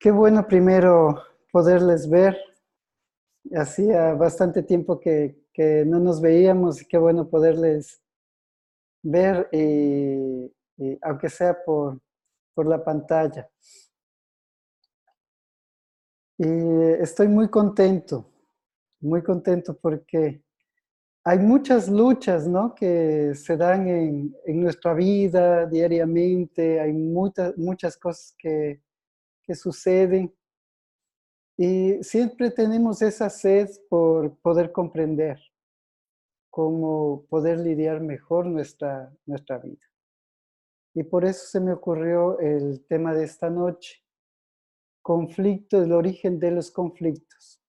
Qué bueno primero poderles ver. Hacía bastante tiempo que no nos veíamos y qué bueno poderles ver, y aunque sea por la pantalla. Y estoy muy contento porque hay muchas luchas, ¿no?, que se dan en nuestra vida diariamente. Hay muchas cosas que suceden. Y siempre tenemos esa sed por poder comprender cómo poder lidiar mejor nuestra vida. Y por eso se me ocurrió el tema de esta noche: conflicto, el origen de los conflictos.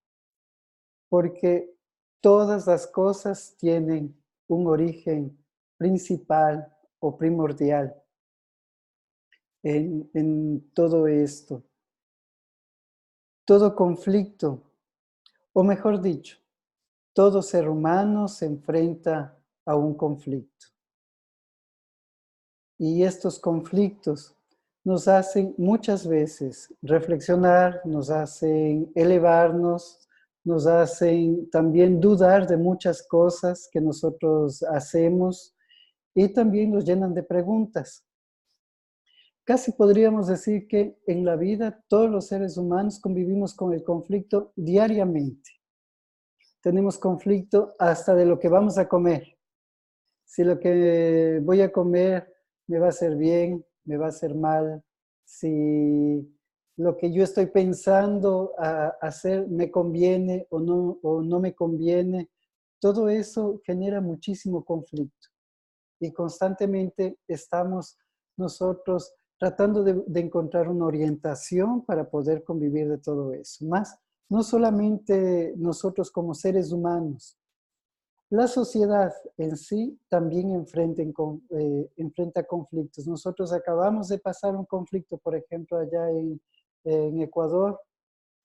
Porque todas las cosas tienen un origen principal o primordial en todo esto. Todo conflicto, o mejor dicho, todo ser humano se enfrenta a un conflicto. Y estos conflictos nos hacen muchas veces reflexionar, nos hacen elevarnos, nos hacen también dudar de muchas cosas que nosotros hacemos y también nos llenan de preguntas. Casi podríamos decir que en la vida todos los seres humanos convivimos con el conflicto diariamente. Tenemos conflicto hasta de lo que vamos a comer. Si lo que voy a comer me va a hacer bien, me va a hacer mal, si lo que yo estoy pensando a hacer me conviene o no me conviene, todo eso genera muchísimo conflicto. Y constantemente estamos nosotros tratando de encontrar una orientación para poder convivir de todo eso. Más, no solamente nosotros como seres humanos, la sociedad en sí también enfrenta conflictos. Nosotros acabamos de pasar un conflicto, por ejemplo, allá en Ecuador,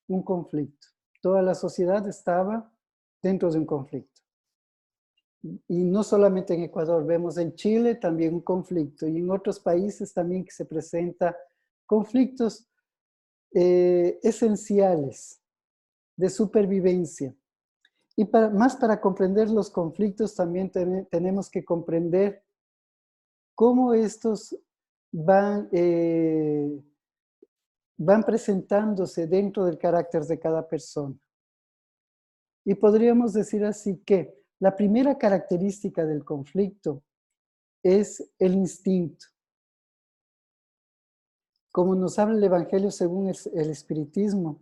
un conflicto. Toda la sociedad estaba dentro de un conflicto. Y no solamente en Ecuador, vemos en Chile también un conflicto y en otros países también que se presenta conflictos esenciales de supervivencia. Y más para comprender los conflictos también tenemos que comprender cómo estos van presentándose dentro del carácter de cada persona. Y podríamos decir así que la primera característica del conflicto es el instinto. Como nos habla el Evangelio según el Espiritismo,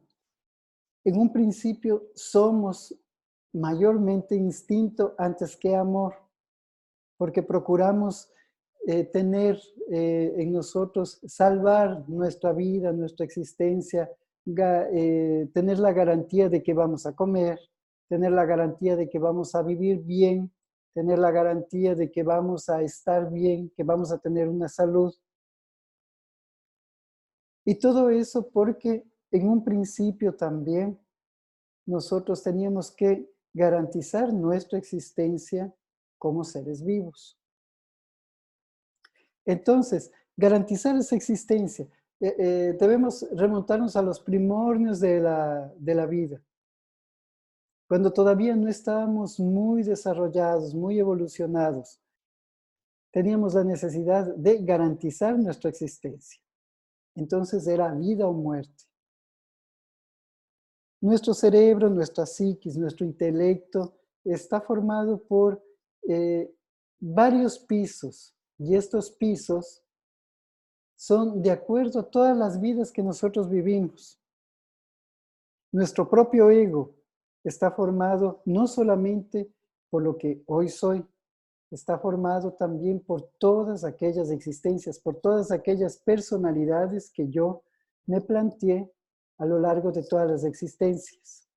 en un principio somos mayormente instinto antes que amor, porque procuramos tener en nosotros, salvar nuestra vida, nuestra existencia, tener la garantía de que vamos a comer, tener la garantía de que vamos a vivir bien, tener la garantía de que vamos a estar bien, que vamos a tener una salud. Y todo eso porque en un principio también nosotros teníamos que garantizar nuestra existencia como seres vivos. Entonces, garantizar esa existencia, debemos remontarnos a los primordios de la vida, cuando todavía no estábamos muy desarrollados, muy evolucionados. Teníamos la necesidad de garantizar nuestra existencia. Entonces era vida o muerte. Nuestro cerebro, nuestra psiquis, nuestro intelecto está formado por varios pisos, y estos pisos son de acuerdo a todas las vidas que nosotros vivimos. Nuestro propio ego está formado no solamente por lo que hoy soy, está formado también por todas aquellas existencias, por todas aquellas personalidades que yo me planteé a lo largo de todas las existencias.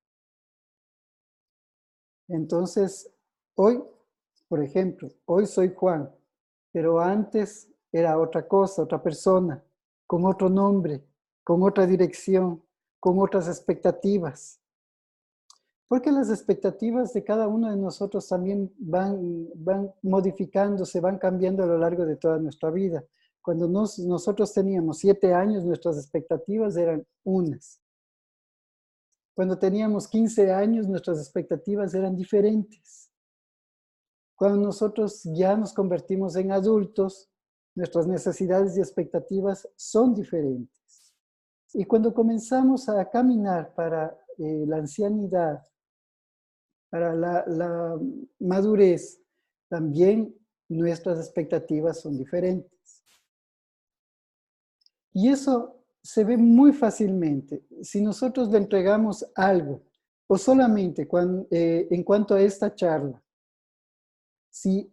Entonces, hoy, por ejemplo, hoy soy Juan, pero antes era otra cosa, otra persona, con otro nombre, con otra dirección, con otras expectativas. Porque las expectativas de cada uno de nosotros también van modificándose, van cambiando a lo largo de toda nuestra vida. Cuando nosotros teníamos 7 años, nuestras expectativas eran unas. Cuando teníamos 15 años, nuestras expectativas eran diferentes. Cuando nosotros ya nos convertimos en adultos, nuestras necesidades y expectativas son diferentes. Y cuando comenzamos a caminar para la ancianidad, para la madurez, también nuestras expectativas son diferentes. Y eso se ve muy fácilmente. Si nosotros le entregamos algo, o solamente en cuanto a esta charla, si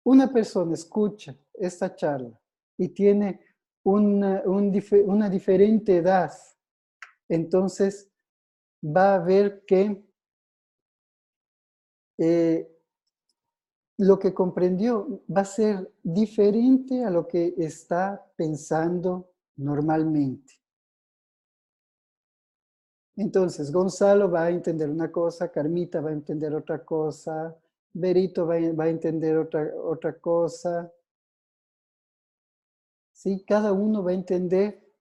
una persona escucha esta charla y tiene una diferente edad, entonces va a ver que lo que comprendió va a ser diferente a lo que está pensando normalmente. Entonces, Gonzalo va a entender una cosa, Carmita va a entender otra cosa, Berito va a entender otra cosa. ¿Sí? Cada uno va a entender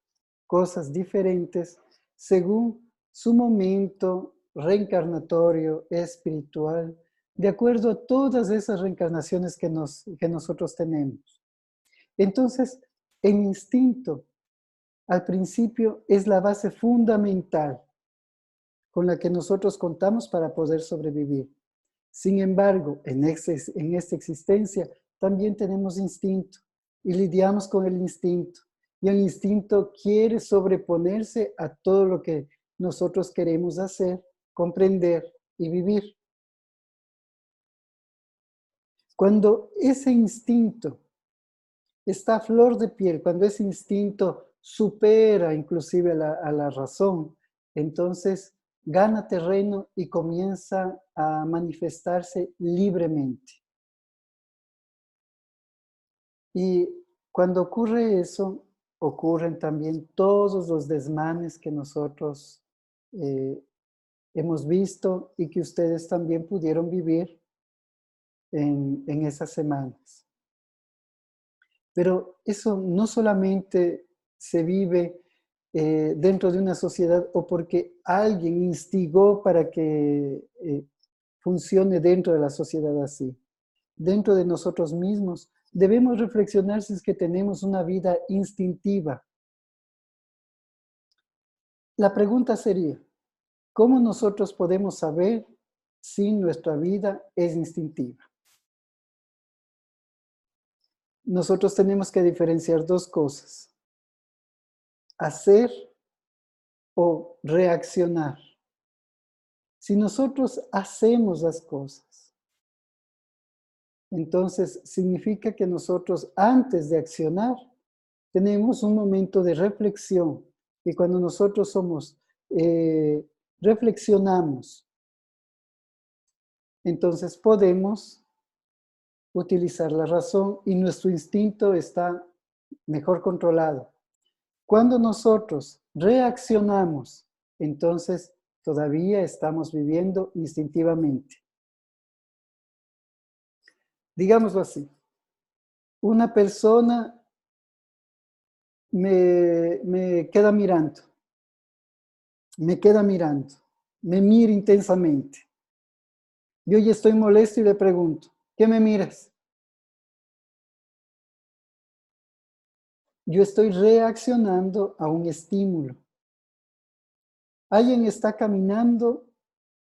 cosas diferentes según su momento reencarnatorio, espiritual, de acuerdo a todas esas reencarnaciones que nosotros tenemos. Entonces, el instinto, al principio, es la base fundamental con la que nosotros contamos para poder sobrevivir. Sin embargo, en esta existencia también tenemos instinto y lidiamos con el instinto. Y el instinto quiere sobreponerse a todo lo que nosotros queremos hacer, comprender y vivir. Cuando ese instinto está a flor de piel, cuando ese instinto supera inclusive a la razón, entonces gana terreno y comienza a manifestarse libremente. Y cuando ocurre eso, ocurren también todos los desmanes que nosotros hemos visto y que ustedes también pudieron vivir en esas semanas. Pero eso no solamente se vive dentro de una sociedad o porque alguien instigó para que funcione dentro de la sociedad así. Dentro de nosotros mismos debemos reflexionar si es que tenemos una vida instintiva. La pregunta sería, ¿cómo nosotros podemos saber si nuestra vida es instintiva? Nosotros tenemos que diferenciar dos cosas. Hacer o reaccionar. Si nosotros hacemos las cosas, entonces significa que nosotros antes de accionar tenemos un momento de reflexión. Y cuando nosotros reflexionamos, entonces podemos utilizar la razón y nuestro instinto está mejor controlado. Cuando nosotros reaccionamos, entonces todavía estamos viviendo instintivamente. Digámoslo así, una persona me queda mirando, me mira intensamente. Yo ya estoy molesto y le pregunto, ¿qué me miras? Yo estoy reaccionando a un estímulo. Alguien está caminando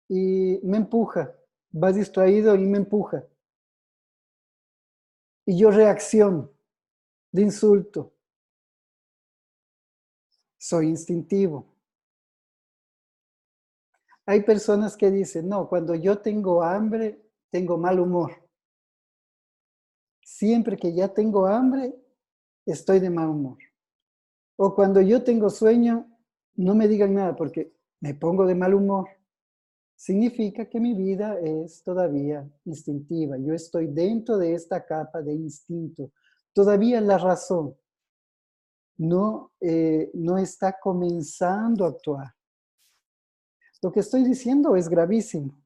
y me empuja, va distraído y me empuja. Y yo reacciono de insulto. Soy instintivo. Hay personas que dicen, no, cuando yo tengo hambre, tengo mal humor. Siempre que ya tengo hambre, estoy de mal humor. O cuando yo tengo sueño, no me digan nada porque me pongo de mal humor. Significa que mi vida es todavía instintiva. Yo estoy dentro de esta capa de instinto. Todavía la razón no está comenzando a actuar. Lo que estoy diciendo es gravísimo,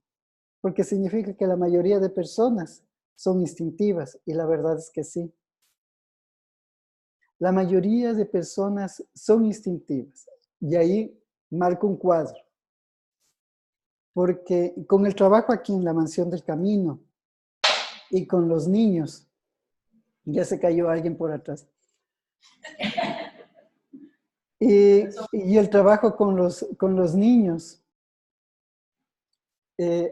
porque significa que la mayoría de personas son instintivas, y la verdad es que sí. La mayoría de personas son instintivas. Y ahí marco un cuadro. Porque con el trabajo aquí en la Mansión del Camino y con los niños, ya se cayó alguien por atrás. Y el trabajo con los niños,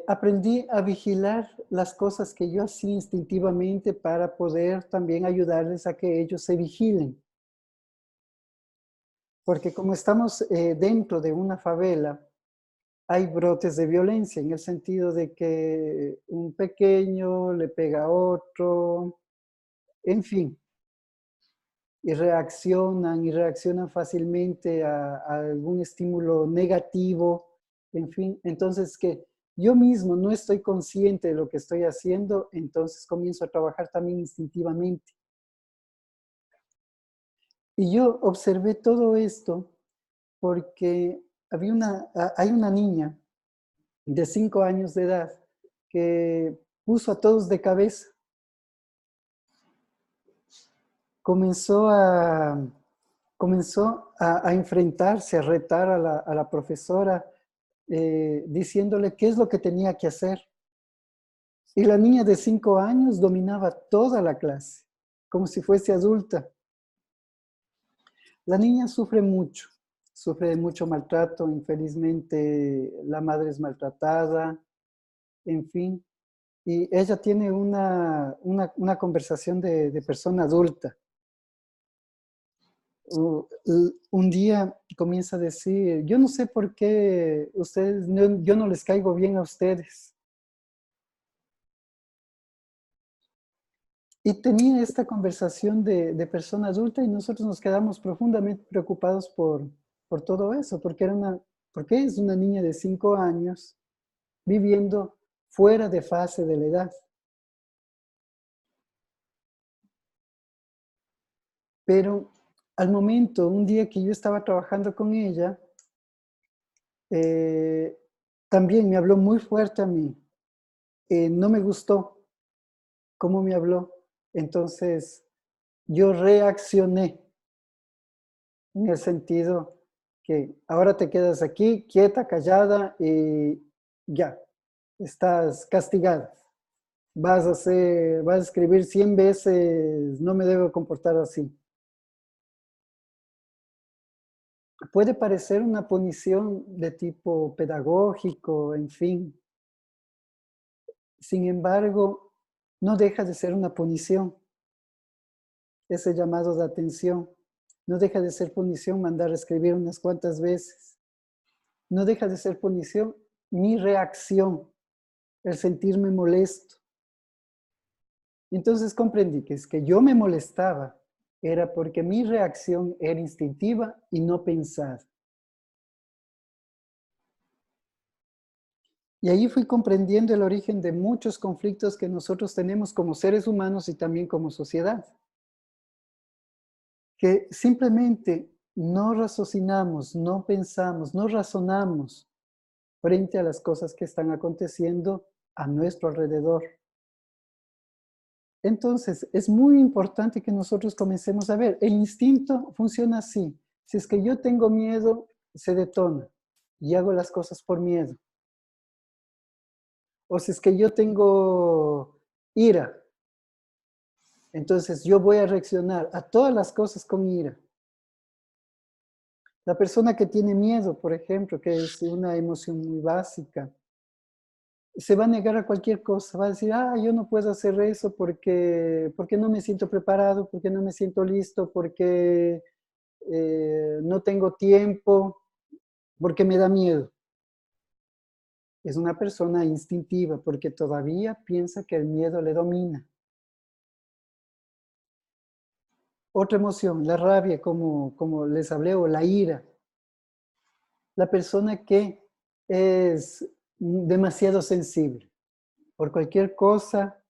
aprendí a vigilar las cosas que yo hacía instintivamente para poder también ayudarles a que ellos se vigilen. Porque como estamos dentro de una favela, hay brotes de violencia en el sentido de que un pequeño le pega a otro, en fin, y reaccionan fácilmente a algún estímulo negativo, en fin. Entonces, que yo mismo no estoy consciente de lo que estoy haciendo, entonces comienzo a trabajar también instintivamente. Y yo observé todo esto porque hay una niña de 5 años de edad que puso a todos de cabeza. Comenzó a enfrentarse, a retar a la profesora, diciéndole qué es lo que tenía que hacer. Y la niña de 5 años dominaba toda la clase, como si fuese adulta. La niña sufre de mucho maltrato, infelizmente la madre es maltratada, en fin. Y ella tiene una conversación de persona adulta. Un día comienza a decir, yo no sé por qué yo no les caigo bien a ustedes. Y tenía esta conversación de persona adulta y nosotros nos quedamos profundamente preocupados por todo eso, porque es una niña de 5 años viviendo fuera de fase de la edad. Pero al momento, un día que yo estaba trabajando con ella, eh, también me habló muy fuerte a mí. No me gustó cómo me habló. Entonces, yo reaccioné en el sentido que ahora te quedas aquí, quieta, callada y ya, estás castigada. Vas a escribir 100 veces, no me debo comportar así. Puede parecer una punición de tipo pedagógico, en fin. Sin embargo, no deja de ser una punición. Ese llamado de atención. No deja de ser punición mandar a escribir unas cuantas veces. No deja de ser punición mi reacción, el sentirme molesto. Entonces comprendí que es que yo me molestaba, era porque mi reacción era instintiva y no pensada. Y ahí fui comprendiendo el origen de muchos conflictos que nosotros tenemos como seres humanos y también como sociedad. Que simplemente no raciocinamos, no pensamos, no razonamos frente a las cosas que están aconteciendo a nuestro alrededor. Entonces, es muy importante que nosotros comencemos a ver, el instinto funciona así. Si es que yo tengo miedo, se detona y hago las cosas por miedo. O si es que yo tengo ira, entonces yo voy a reaccionar a todas las cosas con ira. La persona que tiene miedo, por ejemplo, que es una emoción muy básica, se va a negar a cualquier cosa, va a decir, yo no puedo hacer eso porque no me siento preparado, porque no me siento listo, porque no tengo tiempo, porque me da miedo. Es una persona instintiva porque todavía piensa que el miedo le domina. Otra emoción, la rabia, como les hablé, o la ira. La persona que es demasiado sensible. Por cualquier cosa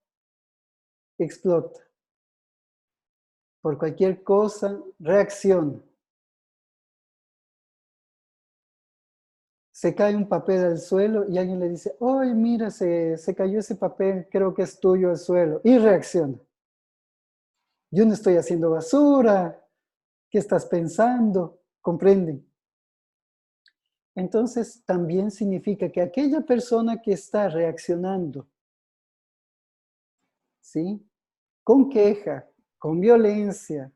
explota. Por cualquier cosa reacciona. Se cae un papel al suelo y alguien le dice, ¡ay, mira, se cayó ese papel, creo que es tuyo al suelo! Y reacciona. Yo no estoy haciendo basura, ¿Qué estás pensando? ¿Comprenden? Entonces, también significa que aquella persona que está reaccionando, ¿sí? Con queja, con violencia,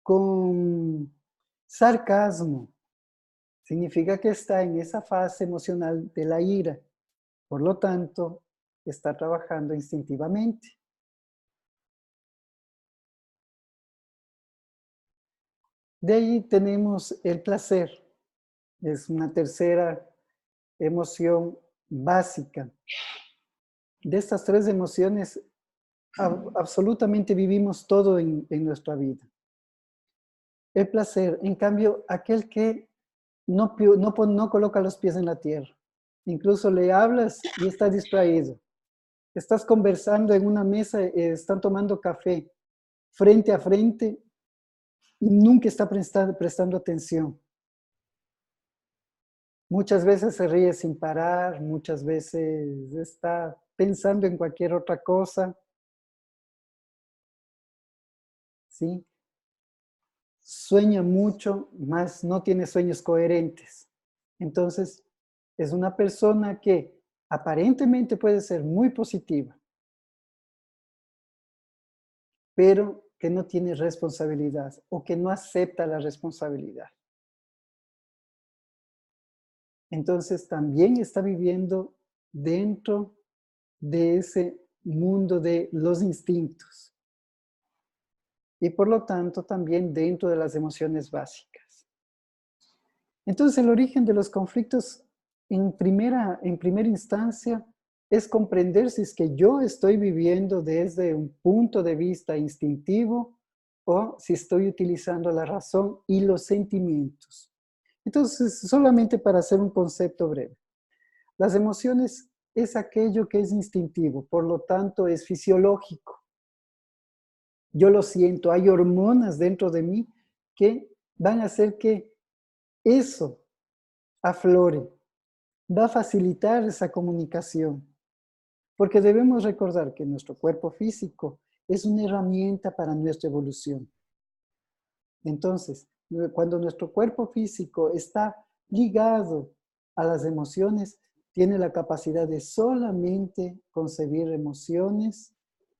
con sarcasmo, significa que está en esa fase emocional de la ira. Por lo tanto, está trabajando instintivamente. De ahí tenemos el placer. Es una tercera emoción básica. De estas tres emociones, absolutamente vivimos todo en nuestra vida. El placer, en cambio, aquel que no coloca los pies en la tierra. Incluso le hablas y está distraído. Estás conversando en una mesa, están tomando café frente a frente y nunca está prestando atención. Muchas veces se ríe sin parar, muchas veces está pensando en cualquier otra cosa, ¿sí? Sueña mucho, mas no tiene sueños coherentes. Entonces, es una persona que aparentemente puede ser muy positiva, pero que no tiene responsabilidad o que no acepta la responsabilidad. Entonces, también está viviendo dentro de ese mundo de los instintos y por lo tanto también dentro de las emociones básicas. Entonces, el origen de los conflictos en primera instancia es comprender si es que yo estoy viviendo desde un punto de vista instintivo o si estoy utilizando la razón y los sentimientos. Entonces, solamente para hacer un concepto breve. Las emociones es aquello que es instintivo, por lo tanto es fisiológico. Yo lo siento, hay hormonas dentro de mí que van a hacer que eso aflore, va a facilitar esa comunicación. Porque debemos recordar que nuestro cuerpo físico es una herramienta para nuestra evolución. Entonces, cuando nuestro cuerpo físico está ligado a las emociones, tiene la capacidad de solamente concebir emociones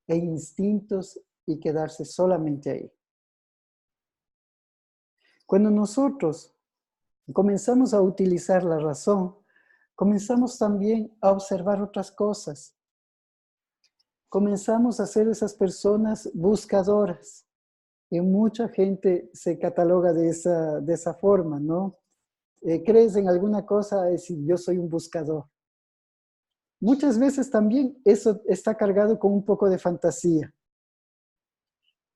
e instintos y quedarse solamente ahí. Cuando nosotros comenzamos a utilizar la razón, comenzamos también a observar otras cosas. Comenzamos a ser esas personas buscadoras. Y mucha gente se cataloga de esa forma, ¿no? ¿Crees en alguna cosa? Es decir, yo soy un buscador. Muchas veces también eso está cargado con un poco de fantasía,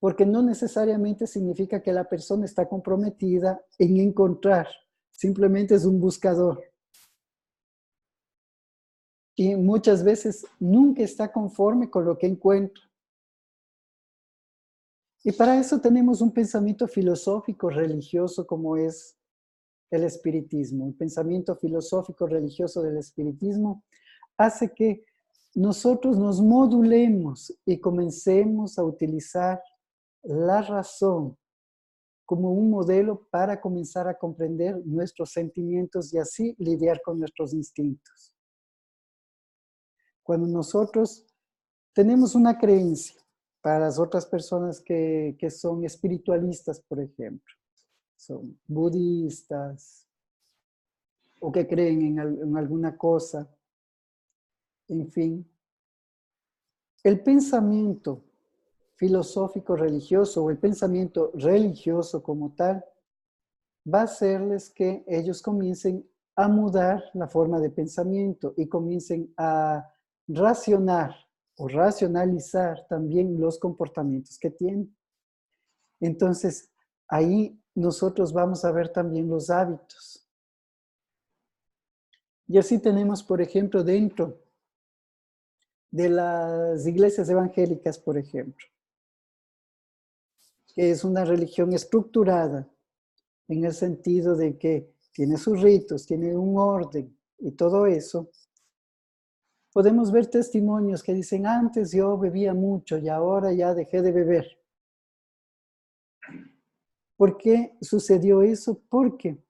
porque no necesariamente significa que la persona está comprometida en encontrar, simplemente es un buscador. Y muchas veces nunca está conforme con lo que encuentra. Y para eso tenemos un pensamiento filosófico religioso como es el espiritismo. El pensamiento filosófico religioso del espiritismo hace que nosotros nos modulemos y comencemos a utilizar la razón como un modelo para comenzar a comprender nuestros sentimientos y así lidiar con nuestros instintos. Cuando nosotros tenemos una creencia, para las otras personas que son espiritualistas, por ejemplo, son budistas o que creen en alguna cosa, en fin, el pensamiento filosófico religioso o el pensamiento religioso como tal va a hacerles que ellos comiencen a mudar la forma de pensamiento y comiencen a racionar o racionalizar también los comportamientos que tienen. Entonces, ahí nosotros vamos a ver también los hábitos. Y así tenemos, por ejemplo, dentro de las iglesias evangélicas, por ejemplo, que es una religión estructurada en el sentido de que tiene sus ritos, tiene un orden y todo eso. Podemos ver testimonios que dicen, antes yo bebía mucho y ahora ya dejé de beber. ¿Por qué sucedió eso? Porque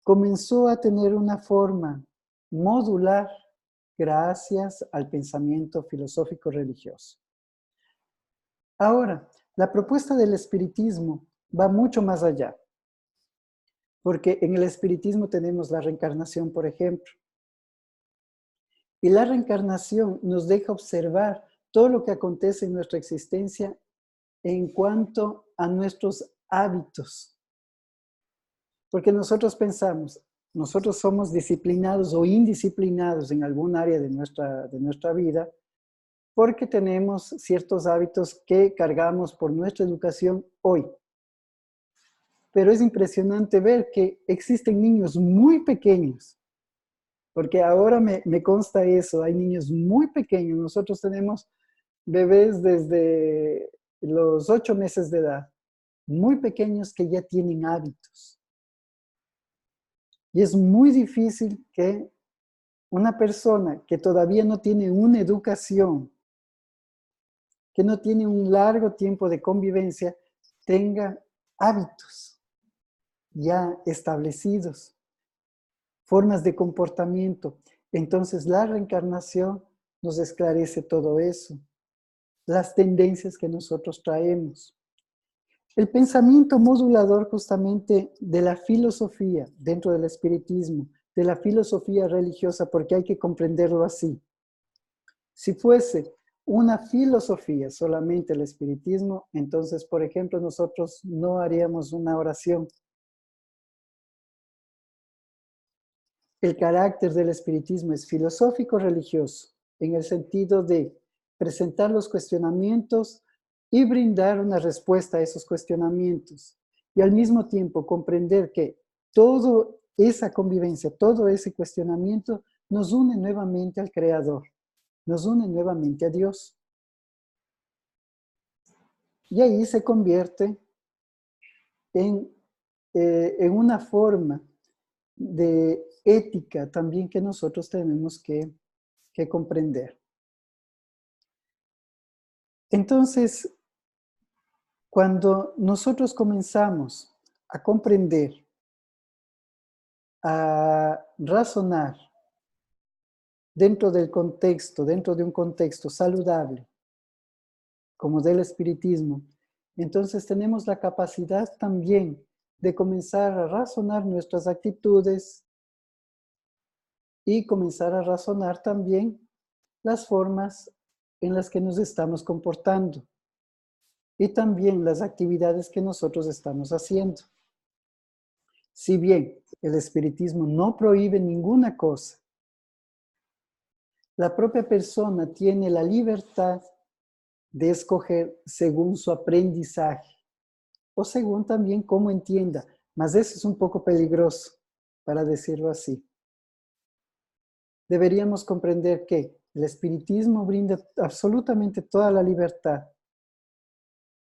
comenzó a tener una forma modular gracias al pensamiento filosófico religioso. Ahora, la propuesta del espiritismo va mucho más allá, porque en el espiritismo tenemos la reencarnación, por ejemplo, y la reencarnación nos deja observar todo lo que acontece en nuestra existencia en cuanto a nuestros hábitos. Porque nosotros pensamos, nosotros somos disciplinados o indisciplinados en algún área de nuestra vida porque tenemos ciertos hábitos que cargamos por nuestra educación hoy. Pero es impresionante ver que existen niños muy pequeños, porque ahora me consta eso, hay niños muy pequeños, nosotros tenemos bebés desde los 8 meses de edad, muy pequeños que ya tienen hábitos. Y es muy difícil que una persona que todavía no tiene una educación, que no tiene un largo tiempo de convivencia, tenga hábitos ya establecidos, formas de comportamiento. Entonces la reencarnación nos esclarece todo eso, las tendencias que nosotros traemos. El pensamiento modulador justamente de la filosofía dentro del espiritismo, de la filosofía religiosa, porque hay que comprenderlo así. Si fuese una filosofía solamente el espiritismo, entonces, por ejemplo, nosotros no haríamos una oración. El carácter del espiritismo es filosófico-religioso, en el sentido de presentar los cuestionamientos y brindar una respuesta a esos cuestionamientos. Y al mismo tiempo comprender que toda esa convivencia, todo ese cuestionamiento nos une nuevamente al Creador, nos une nuevamente a Dios. Y ahí se convierte en una forma de ética también que nosotros tenemos que comprender. Entonces, cuando nosotros comenzamos a comprender, a razonar dentro del contexto, dentro de un contexto saludable, como del espiritismo, entonces tenemos la capacidad también de comenzar a razonar nuestras actitudes y comenzar a razonar también las formas en las que nos estamos comportando y también las actividades que nosotros estamos haciendo. Si bien el espiritismo no prohíbe ninguna cosa, la propia persona tiene la libertad de escoger según su aprendizaje o según también cómo entienda, mas eso es un poco peligroso, para decirlo así. Deberíamos comprender que el espiritismo brinda absolutamente toda la libertad.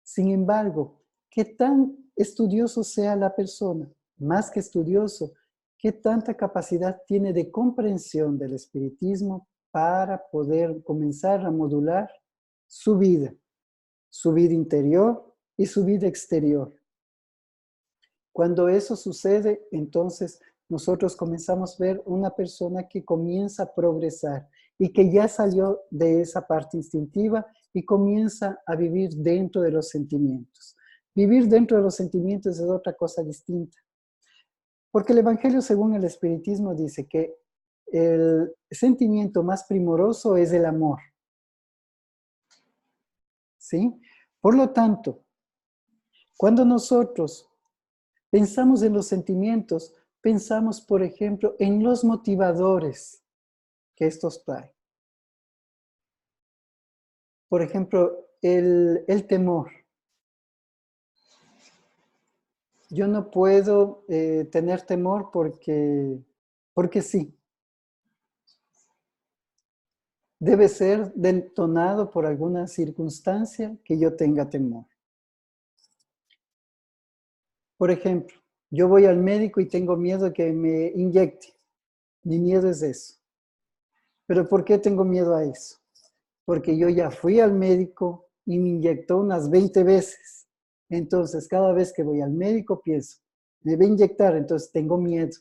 Sin embargo, ¿qué tan estudioso sea la persona? Más que estudioso, ¿qué tanta capacidad tiene de comprensión del espiritismo para poder comenzar a modular su vida interior y su vida exterior? Cuando eso sucede, entonces nosotros comenzamos a ver una persona que comienza a progresar y que ya salió de esa parte instintiva y comienza a vivir dentro de los sentimientos. Vivir dentro de los sentimientos es otra cosa distinta. Porque el Evangelio, según el Espiritismo, dice que el sentimiento más primoroso es el amor. ¿Sí? Por lo tanto, cuando nosotros pensamos en los sentimientos, pensamos, por ejemplo, en los motivadores que estos traen. Por ejemplo, el temor. Yo no puedo tener temor porque sí. Debe ser detonado por alguna circunstancia que yo tenga temor. Por ejemplo, yo voy al médico y tengo miedo de que me inyecte. Mi miedo es eso. ¿Pero por qué tengo miedo a eso? Porque yo ya fui al médico y me inyectó unas 20 veces. Entonces, cada vez que voy al médico pienso, me va a inyectar, entonces tengo miedo.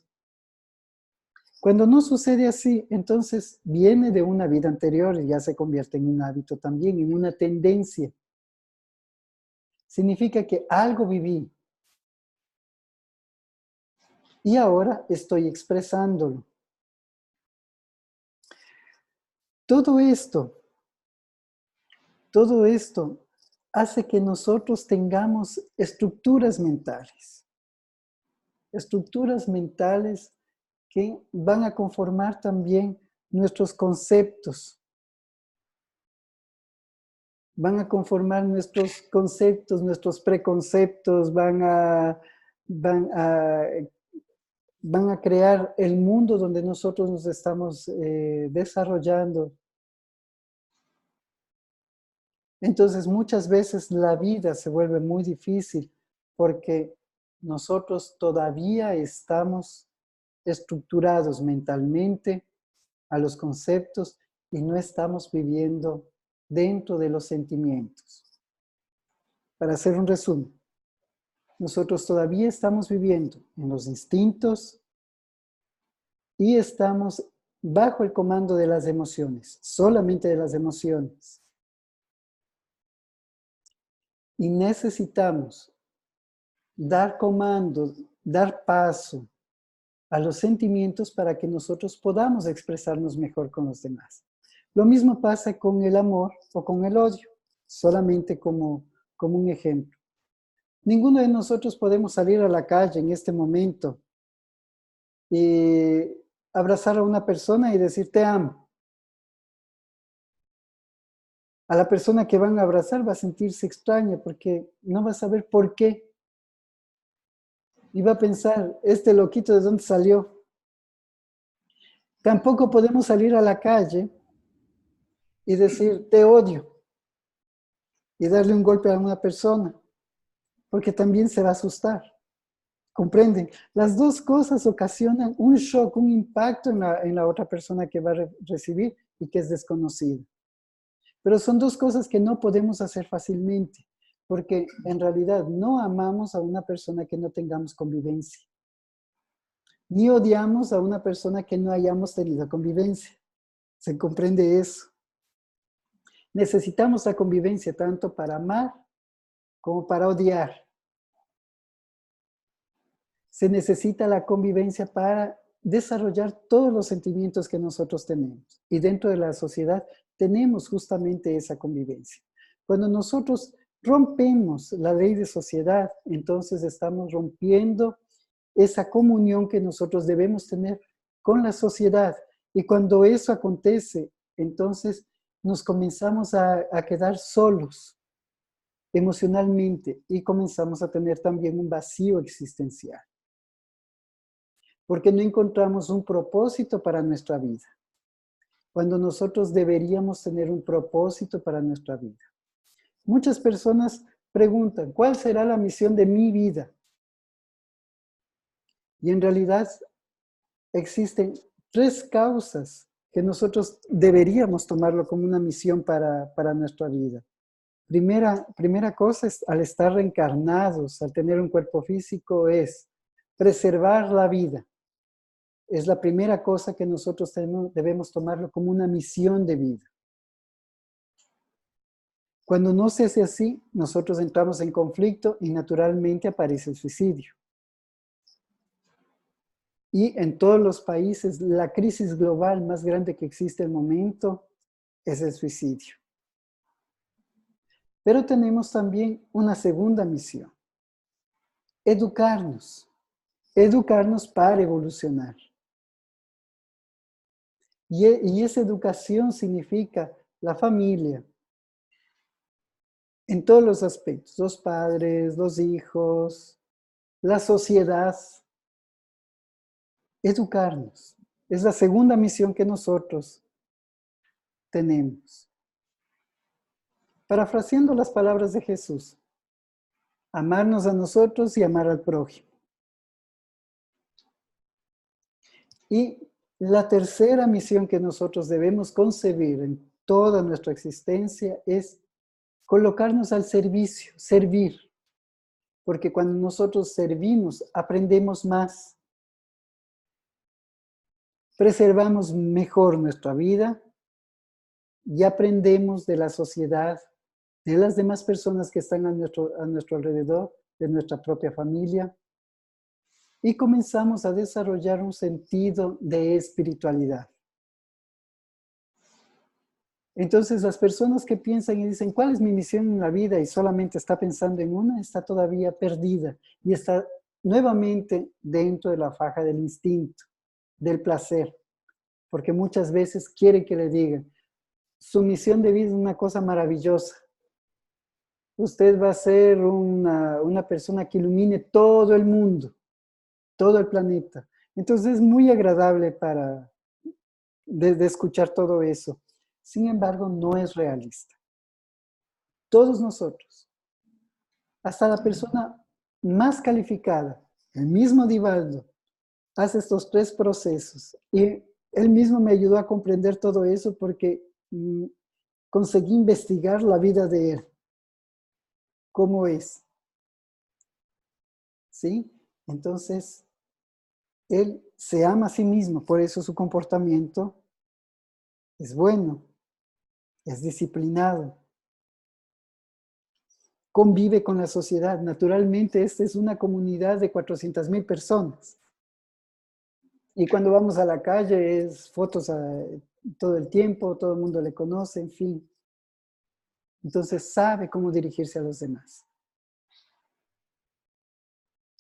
Cuando no sucede así, entonces viene de una vida anterior y ya se convierte en un hábito también, en una tendencia. Significa que algo viví y ahora estoy expresándolo. Todo esto hace que nosotros tengamos estructuras mentales que van a conformar también nuestros conceptos, van a conformar nuestros conceptos, nuestros preconceptos, van a crear el mundo donde nosotros nos estamos desarrollando. Entonces, muchas veces la vida se vuelve muy difícil porque nosotros todavía estamos estructurados mentalmente a los conceptos y no estamos viviendo dentro de los sentimientos. Para hacer un resumen, nosotros todavía estamos viviendo en los instintos y estamos bajo el comando de las emociones, solamente de las emociones. Y necesitamos dar comando, dar paso a los sentimientos para que nosotros podamos expresarnos mejor con los demás. Lo mismo pasa con el amor o con el odio, solamente como un ejemplo. Ninguno de nosotros podemos salir a la calle en este momento y abrazar a una persona y decir te amo. A la persona que van a abrazar va a sentirse extraña porque no va a saber por qué. Y va a pensar, este loquito, ¿de dónde salió? Tampoco podemos salir a la calle y decir, te odio, y darle un golpe a una persona, porque también se va a asustar. ¿Comprenden? Las dos cosas ocasionan un shock, un impacto en la otra persona que va a recibir y que es desconocida. Pero son dos cosas que no podemos hacer fácilmente, porque en realidad no amamos a una persona que no tengamos convivencia. Ni odiamos a una persona que no hayamos tenido convivencia. ¿Se comprende eso? Necesitamos la convivencia tanto para amar como para odiar. Se necesita la convivencia para desarrollar todos los sentimientos que nosotros tenemos. Y dentro de la sociedad tenemos justamente esa convivencia. Cuando nosotros rompemos la ley de sociedad, entonces estamos rompiendo esa comunión que nosotros debemos tener con la sociedad. Y cuando eso acontece, entonces nos comenzamos a quedar solos emocionalmente y comenzamos a tener también un vacío existencial. Porque no encontramos un propósito para nuestra vida. Cuando nosotros deberíamos tener un propósito para nuestra vida. Muchas personas preguntan, ¿cuál será la misión de mi vida? Y en realidad existen 3 causas que nosotros deberíamos tomarlo como una misión para nuestra vida. Primera cosa es, al estar reencarnados, al tener un cuerpo físico, es preservar la vida. Es la primera cosa que nosotros debemos tomarlo como una misión de vida. Cuando no se hace así, nosotros entramos en conflicto y naturalmente aparece el suicidio. Y en todos los países, la crisis global más grande que existe en el momento es el suicidio. Pero tenemos también una segunda misión. Educarnos. Educarnos para evolucionar. Y esa educación significa la familia, en todos los aspectos, los padres, los hijos, la sociedad. Educarnos. Es la segunda misión que nosotros tenemos. Parafraseando las palabras de Jesús, amarnos a nosotros y amar al prójimo. Y la tercera misión que nosotros debemos concebir en toda nuestra existencia es colocarnos al servicio, servir. porque cuando nosotros servimos, aprendemos más, preservamos mejor nuestra vida y aprendemos de la sociedad, de las demás personas que están a nuestro alrededor, de nuestra propia familia, y comenzamos a desarrollar un sentido de espiritualidad. Entonces, las personas que piensan y dicen, ¿cuál es mi misión en la vida? Y solamente está pensando en una, está todavía perdida y está nuevamente dentro de la faja del instinto, del placer, porque muchas veces quiere que le digan, su misión de vida es una cosa maravillosa. Usted va a ser una persona que ilumine todo el mundo, todo el planeta. Entonces es muy agradable de escuchar todo eso. Sin embargo, no es realista. Todos nosotros, hasta la persona más calificada, el mismo Divaldo, hace estos 3 procesos. Y él mismo me ayudó a comprender todo eso porque conseguí investigar la vida de él. ¿Cómo es? ¿Sí? Entonces, él se ama a sí mismo, por eso su comportamiento es bueno, es disciplinado, convive con la sociedad. Naturalmente, esta es una comunidad de 400,000 personas. Y cuando vamos a la calle es fotos todo el tiempo, todo el mundo le conoce, en fin. Entonces sabe cómo dirigirse a los demás.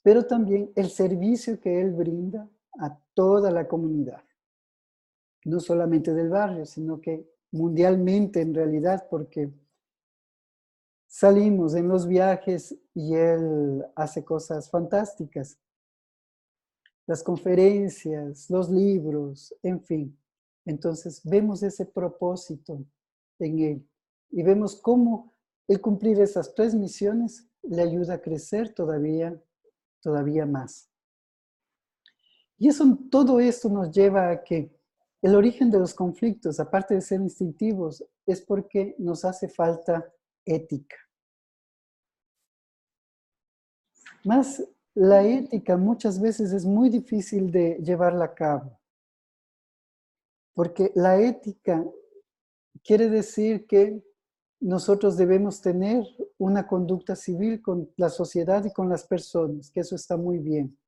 Pero también el servicio que él brinda a toda la comunidad. No solamente del barrio, sino que mundialmente en realidad, porque salimos en los viajes y él hace cosas fantásticas. Las conferencias, los libros, en fin. Entonces vemos ese propósito en él y vemos cómo el cumplir esas 3 misiones le ayuda a crecer todavía más. Y todo esto nos lleva a que el origen de los conflictos, aparte de ser instintivos, es porque nos hace falta ética. Más la ética muchas veces es muy difícil de llevarla a cabo, porque la ética quiere decir que nosotros debemos tener una conducta civil con la sociedad y con las personas, que eso está muy bien.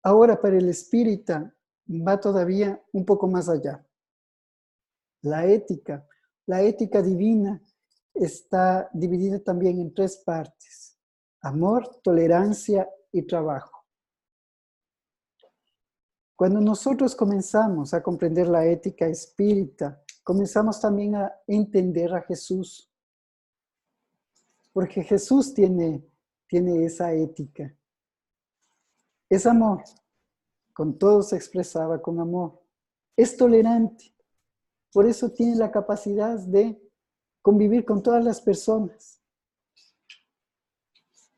Ahora, para el espírita va todavía un poco más allá. La ética divina está dividida también en 3 partes: amor, tolerancia y trabajo. Cuando nosotros comenzamos a comprender la ética espírita, comenzamos también a entender a Jesús, porque Jesús tiene esa ética. Es amor, con todo se expresaba con amor. Es tolerante, por eso tiene la capacidad de convivir con todas las personas.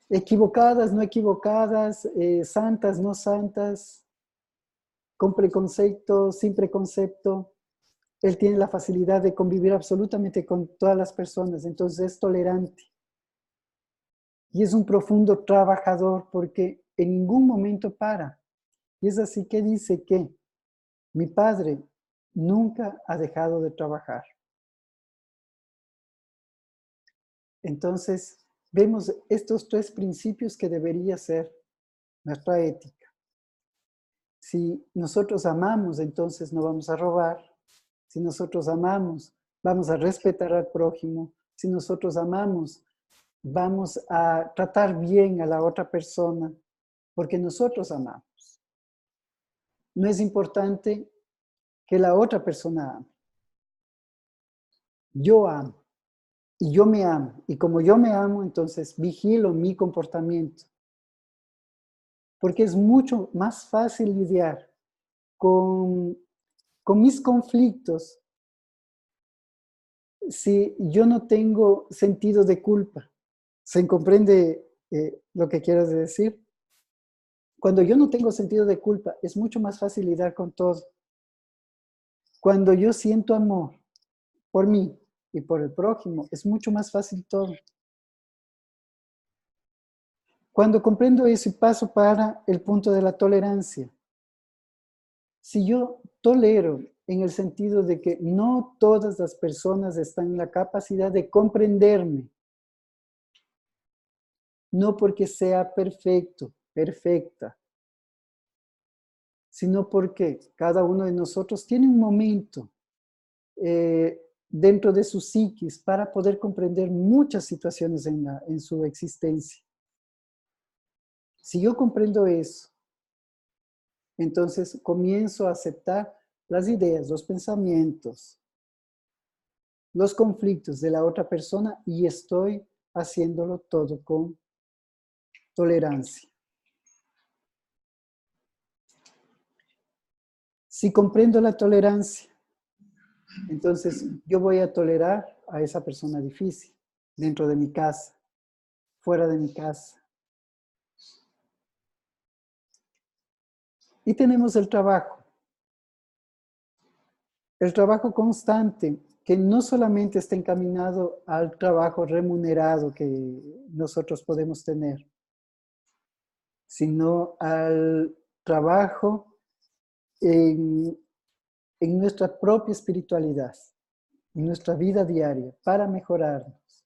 Equivocadas, no equivocadas, santas, no santas, con preconcepto, sin preconcepto. Él tiene la facilidad de convivir absolutamente con todas las personas, entonces es tolerante. Y es un profundo trabajador porque en ningún momento para. Y es así que dice que mi padre nunca ha dejado de trabajar. Entonces, vemos estos 3 principios que debería ser nuestra ética. Si nosotros amamos, entonces no vamos a robar. Si nosotros amamos, vamos a respetar al prójimo. Si nosotros amamos, vamos a tratar bien a la otra persona, porque nosotros amamos. No es importante que la otra persona ame. Yo amo y yo me amo. Y como yo me amo, entonces vigilo mi comportamiento. Porque es mucho más fácil lidiar con mis conflictos si yo no tengo sentido de culpa. ¿Se comprende lo que quiero decir? Cuando yo no tengo sentido de culpa, es mucho más fácil lidiar con todo. Cuando yo siento amor por mí y por el prójimo, es mucho más fácil todo. Cuando comprendo eso y paso para el punto de la tolerancia, si yo tolero en el sentido de que no todas las personas están en la capacidad de comprenderme, no porque sea perfecto, perfecta, sino porque cada uno de nosotros tiene un momento dentro de su psiquis para poder comprender muchas situaciones en su existencia. Si yo comprendo eso, entonces comienzo a aceptar las ideas, los pensamientos, los conflictos de la otra persona y estoy haciéndolo todo con tolerancia. Si comprendo la tolerancia, entonces yo voy a tolerar a esa persona difícil dentro de mi casa, fuera de mi casa. Y tenemos el trabajo constante, que no solamente está encaminado al trabajo remunerado que nosotros podemos tener, sino al trabajo en nuestra propia espiritualidad, en nuestra vida diaria, para mejorarnos.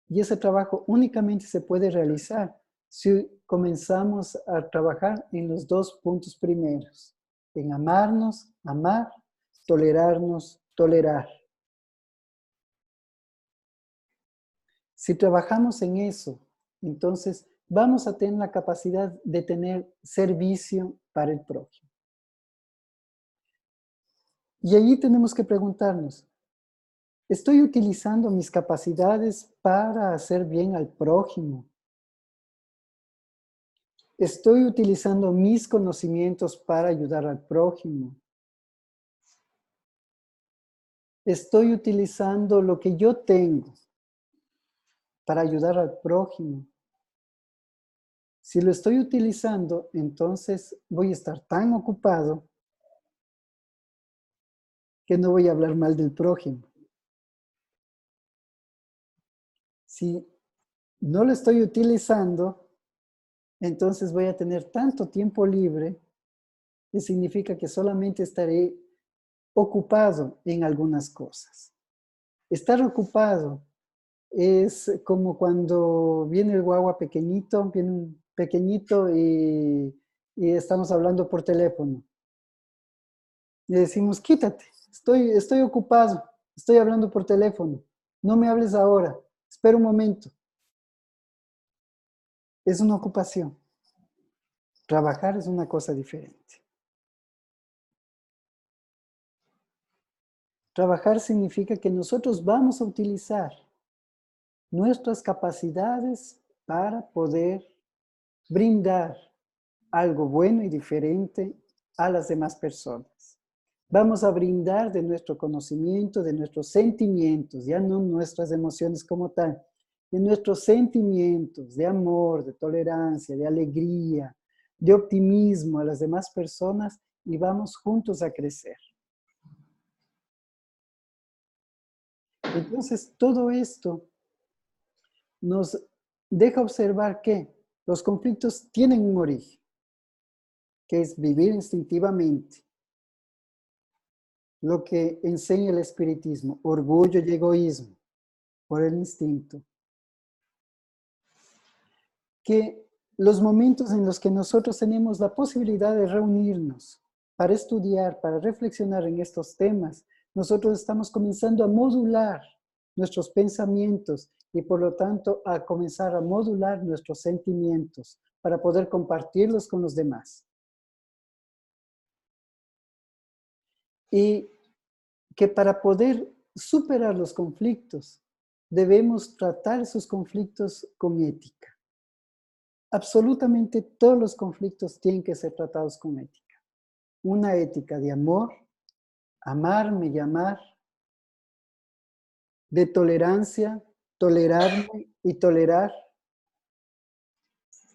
Y ese trabajo únicamente se puede realizar si comenzamos a trabajar en los dos puntos primeros, en amarnos, amar, tolerarnos, tolerar. Si trabajamos en eso, entonces vamos a tener la capacidad de tener servicio para el prójimo. Y allí tenemos que preguntarnos, ¿estoy utilizando mis capacidades para hacer bien al prójimo? ¿Estoy utilizando mis conocimientos para ayudar al prójimo? ¿Estoy utilizando lo que yo tengo para ayudar al prójimo? Si lo estoy utilizando, entonces voy a estar tan ocupado que no voy a hablar mal del prójimo. Si no lo estoy utilizando, entonces voy a tener tanto tiempo libre que significa que solamente estaré ocupado en algunas cosas. Estar ocupado es como cuando viene el guagua pequeñito, viene un pequeñito y estamos hablando por teléfono. Y decimos, quítate, estoy ocupado, estoy hablando por teléfono, no me hables ahora, espera un momento. Es una ocupación. Trabajar es una cosa diferente. Trabajar significa que nosotros vamos a utilizar nuestras capacidades para poder brindar algo bueno y diferente a las demás personas. Vamos a brindar de nuestro conocimiento, de nuestros sentimientos, ya no nuestras emociones como tal, de nuestros sentimientos de amor, de tolerancia, de alegría, de optimismo a las demás personas y vamos juntos a crecer. Entonces, todo esto nos deja observar que los conflictos tienen un origen, que es vivir instintivamente, lo que enseña el espiritismo, orgullo y egoísmo, por el instinto. Que los momentos en los que nosotros tenemos la posibilidad de reunirnos para estudiar, para reflexionar en estos temas, nosotros estamos comenzando a modular nuestros pensamientos y por lo tanto a comenzar a modular nuestros sentimientos para poder compartirlos con los demás. Y que para poder superar los conflictos, debemos tratar esos conflictos con ética. Absolutamente todos los conflictos tienen que ser tratados con ética. Una ética de amor, amarme y amar, de tolerancia, tolerarme y tolerar,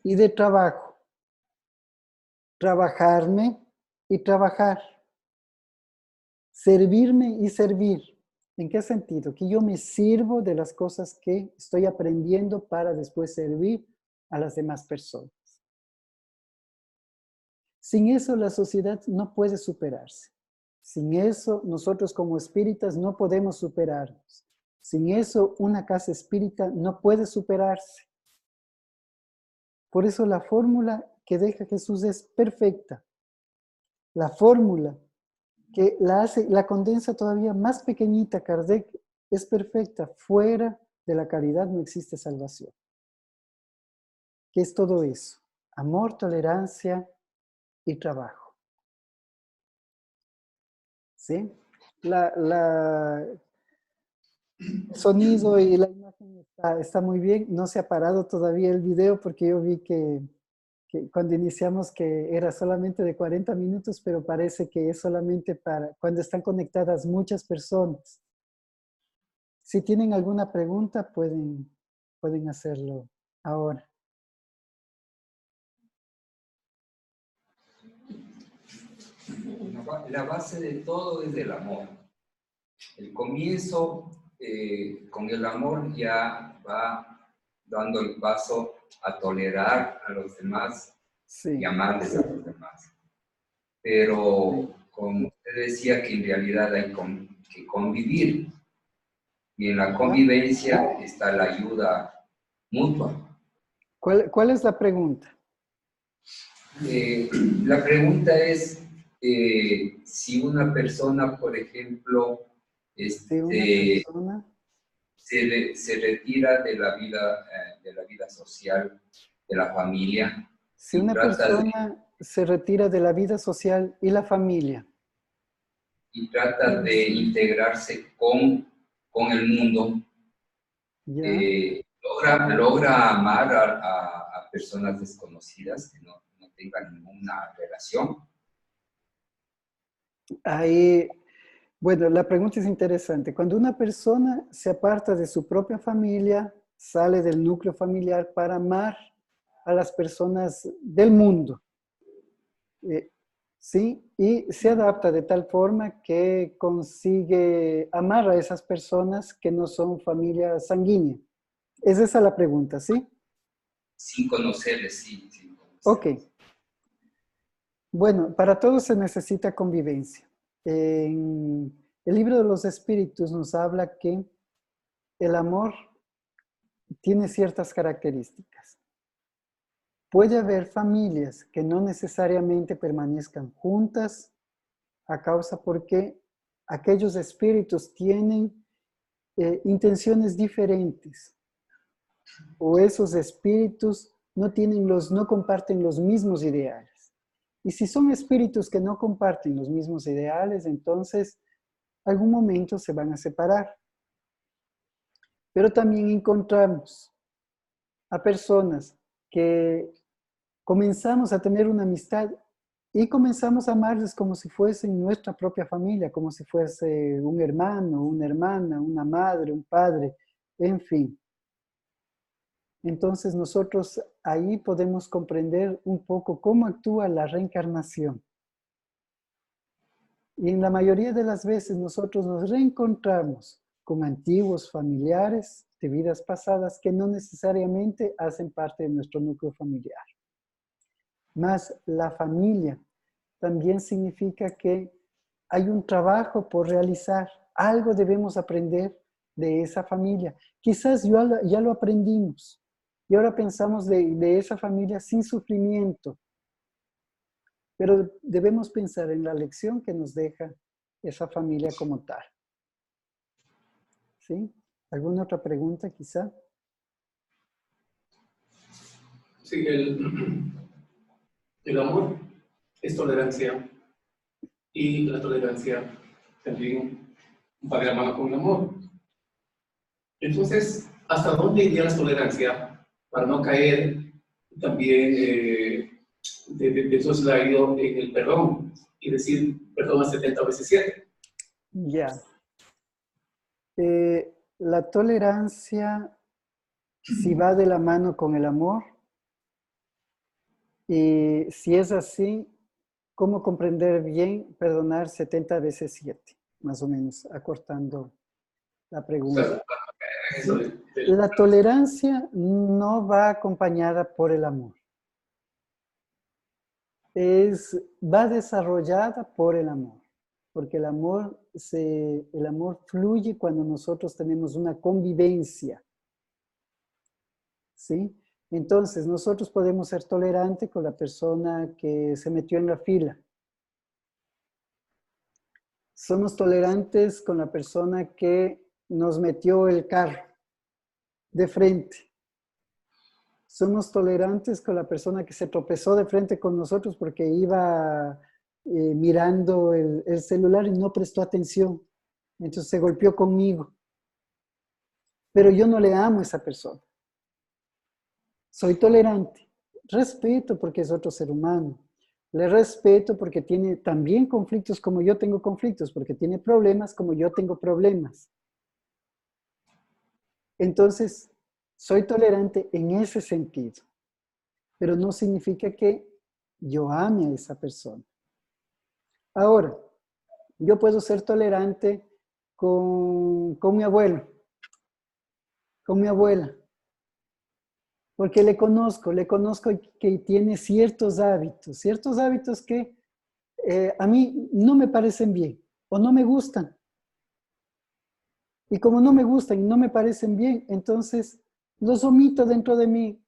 y de trabajo, trabajarme y trabajar, servirme y servir, ¿En qué sentido? Que yo me sirvo de las cosas que estoy aprendiendo para después servir a las demás personas. Sin eso la sociedad no puede superarse. Sin eso nosotros como espíritas no podemos superarnos. Sin eso una casa espírita no puede superarse. Por eso la fórmula que deja Jesús es perfecta. La fórmula que la condensa todavía más pequeñita, Kardec, es perfecta. Fuera de la caridad no existe salvación. ¿Qué es todo eso? Amor, tolerancia y trabajo. ¿Sí? El sonido y la imagen está muy bien. No se ha parado todavía el video porque yo vi que cuando iniciamos que era solamente de 40 minutos, pero parece que es solamente para cuando están conectadas muchas personas. Si tienen alguna pregunta, pueden hacerlo ahora. La base de todo es el amor. El comienzo con el amor ya va dando el paso a tolerar a los demás y Sí. amarles a los demás. Pero como usted decía que en realidad hay que convivir y en la convivencia está la ayuda mutua. ¿Cuál es la pregunta? La pregunta es si una persona, por ejemplo, Si una persona, se retira de la vida social, de la familia, si y una persona se retira de la vida social y la familia, trata de integrarse con el mundo, ¿ya? logra amar a personas desconocidas que no tengan ninguna relación. Ahí, bueno, la pregunta es interesante. Cuando una persona se aparta de su propia familia, sale del núcleo familiar para amar a las personas del mundo, ¿sí? Y se adapta de tal forma que consigue amar a esas personas que no son familia sanguínea. Es esa la pregunta, ¿sí? Sin conocerles, sí. Sin conocerles. Ok. Bueno, para todo se necesita convivencia. En el libro de los espíritus nos habla que el amor tiene ciertas características. Puede haber familias que no necesariamente permanezcan juntas a causa porque aquellos espíritus tienen intenciones diferentes o esos espíritus no comparten los mismos ideales. Y si son espíritus que no comparten los mismos ideales, entonces algún momento se van a separar. Pero también encontramos a personas que comenzamos a tener una amistad y comenzamos a amarles como si fuesen nuestra propia familia, como si fuese un hermano, una hermana, una madre, un padre, en fin. Entonces nosotros ahí podemos comprender un poco cómo actúa la reencarnación. Y en la mayoría de las veces nosotros nos reencontramos con antiguos familiares de vidas pasadas que no necesariamente hacen parte de nuestro núcleo familiar. Más la familia también significa que hay un trabajo por realizar, algo debemos aprender de esa familia. Quizás ya lo aprendimos y ahora pensamos de esa familia sin sufrimiento, pero debemos pensar en la lección que nos deja esa familia como tal. ¿Sí? ¿Alguna otra pregunta quizá? Sí, el amor es tolerancia y la tolerancia también va de la mano con el amor. Entonces, ¿hasta dónde iría la tolerancia para no caer también de soslayo en el perdón y decir perdón a 70 veces 7? Ya. La tolerancia, si va de la mano con el amor, y si es así, ¿cómo comprender bien perdonar 70 veces 7? Más o menos, acortando la pregunta. Eso La tolerancia no va acompañada por el amor. Va desarrollada por el amor. Porque el amor fluye cuando nosotros tenemos una convivencia. ¿Sí? Entonces, nosotros podemos ser tolerantes con la persona que se metió en la fila. Somos tolerantes con la persona que nos metió el carro de frente. Somos tolerantes con la persona que se tropezó de frente con nosotros porque iba mirando el celular y no prestó atención. Entonces se golpeó conmigo. Pero yo no le amo a esa persona. Soy tolerante. Respeto porque es otro ser humano. Le respeto porque tiene también conflictos como yo tengo conflictos, porque tiene problemas como yo tengo problemas. Entonces, soy tolerante en ese sentido, pero no significa que yo ame a esa persona. Ahora, yo puedo ser tolerante con mi abuelo, con mi abuela, porque le conozco que tiene ciertos hábitos que a mí no me parecen bien o no me gustan. Y como no me gustan y no me parecen bien, entonces los omito dentro de mí,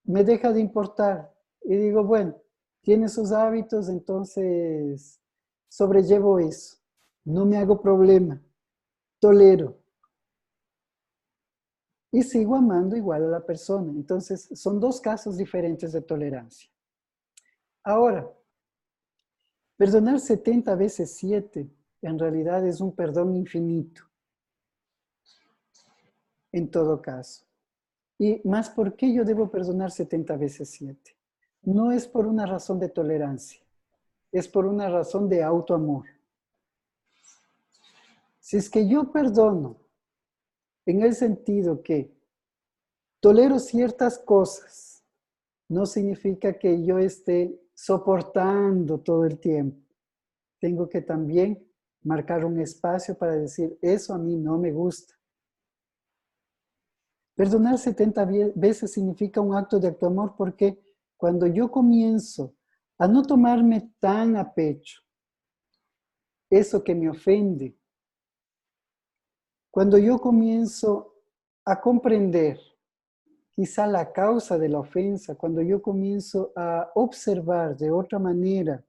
me deja de importar. Y digo, bueno, tiene sus hábitos, entonces sobrellevo eso. No me hago problema, tolero. Y sigo amando igual a la persona. Entonces, son dos casos diferentes de tolerancia. Ahora, perdonar 70 veces 7 en realidad es un perdón infinito. En todo caso. Y más, ¿por qué yo debo perdonar 70 veces 7? No es por una razón de tolerancia, es por una razón de autoamor. Si es que yo perdono en el sentido que tolero ciertas cosas, no significa que yo esté soportando todo el tiempo. Tengo que también marcar un espacio para decir, eso a mí no me gusta. Perdonar 70 veces significa un acto de autoamor porque cuando yo comienzo a no tomarme tan a pecho eso que me ofende, cuando yo comienzo a comprender quizá la causa de la ofensa, cuando yo comienzo a observar de otra manera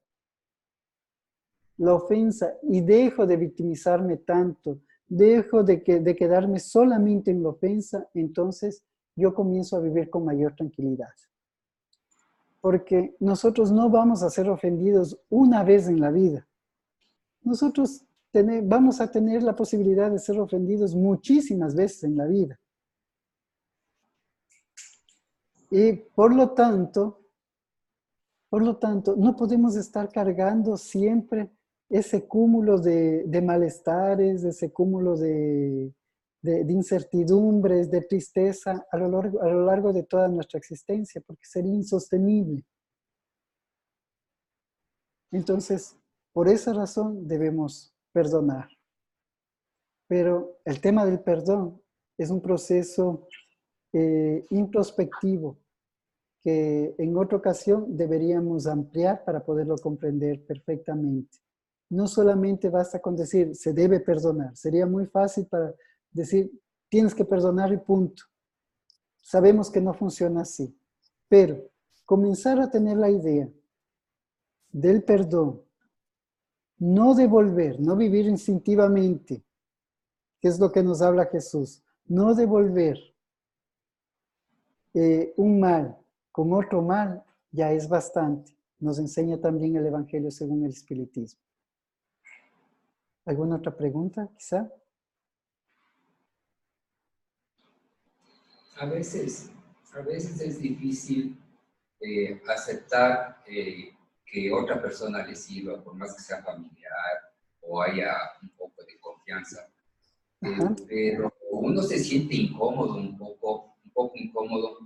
la ofensa y dejo de victimizarme tanto, dejo de quedarme solamente en la ofensa, entonces yo comienzo a vivir con mayor tranquilidad. Porque nosotros no vamos a ser ofendidos una vez en la vida. Nosotros vamos a tener la posibilidad de ser ofendidos muchísimas veces en la vida. Y por lo tanto, no podemos estar cargando siempre ese cúmulo de malestares, ese cúmulo de incertidumbres, de tristeza a lo largo de toda nuestra existencia, porque sería insostenible. Entonces, por esa razón debemos perdonar. Pero el tema del perdón es un proceso introspectivo que en otra ocasión deberíamos ampliar para poderlo comprender perfectamente. No solamente basta con decir, se debe perdonar. Sería muy fácil para decir, tienes que perdonar y punto. Sabemos que no funciona así. Pero comenzar a tener la idea del perdón, no devolver, no vivir instintivamente, que es lo que nos habla Jesús, no devolver un mal con otro mal ya es bastante. Nos enseña también el Evangelio según el Espiritismo. ¿Alguna otra pregunta, quizá? A veces es difícil aceptar que otra persona le sirva, por más que sea familiar o haya un poco de confianza. Pero uno se siente incómodo, un poco incómodo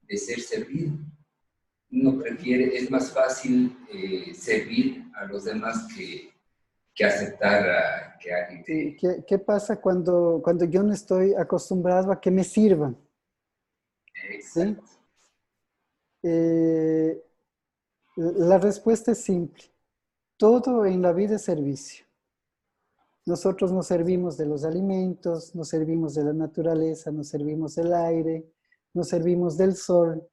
de ser servido. Uno prefiere, es más fácil servir a los demás que aceptar que alguien Sí, ¿qué pasa cuando yo no estoy acostumbrado a que me sirvan? ¿Sí? Exacto. La respuesta es simple. Todo en la vida es servicio. Nosotros nos servimos de los alimentos, nos servimos de la naturaleza, nos servimos del aire, nos servimos del sol,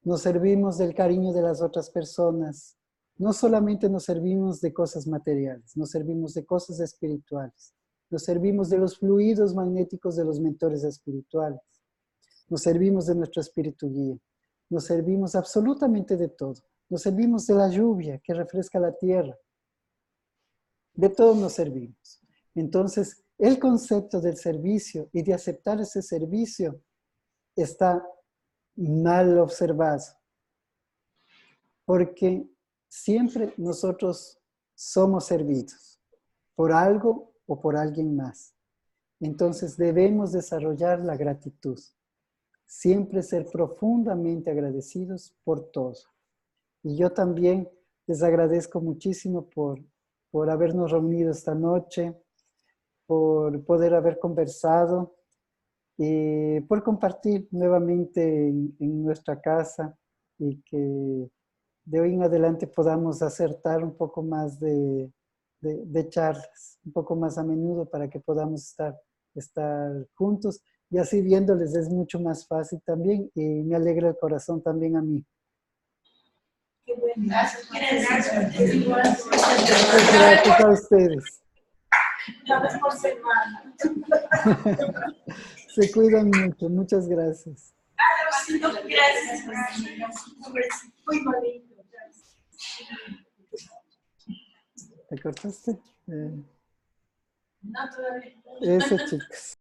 nos servimos del cariño de las otras personas. No solamente nos servimos de cosas materiales, nos servimos de cosas espirituales. Nos servimos de los fluidos magnéticos de los mentores espirituales. Nos servimos de nuestro espíritu guía. Nos servimos absolutamente de todo. Nos servimos de la lluvia que refresca la tierra. De todo nos servimos. Entonces, el concepto del servicio y de aceptar ese servicio está mal observado. Porque siempre nosotros somos servidos por algo o por alguien más. Entonces debemos desarrollar la gratitud. Siempre ser profundamente agradecidos por todo. Y yo también les agradezco muchísimo por habernos reunido esta noche, por poder haber conversado y por compartir nuevamente en nuestra casa y que de hoy en adelante podamos acertar un poco más de charlas, un poco más a menudo para que podamos estar juntos y así viéndoles es mucho más fácil también y me alegra el corazón también a mí. Qué bueno. Gracias. Gracias a ustedes. Una vez por semana. Se cuidan mucho, muchas gracias. Gracias. Muy bonito. ¿Te cortaste? No, todavía. Eso, chicos.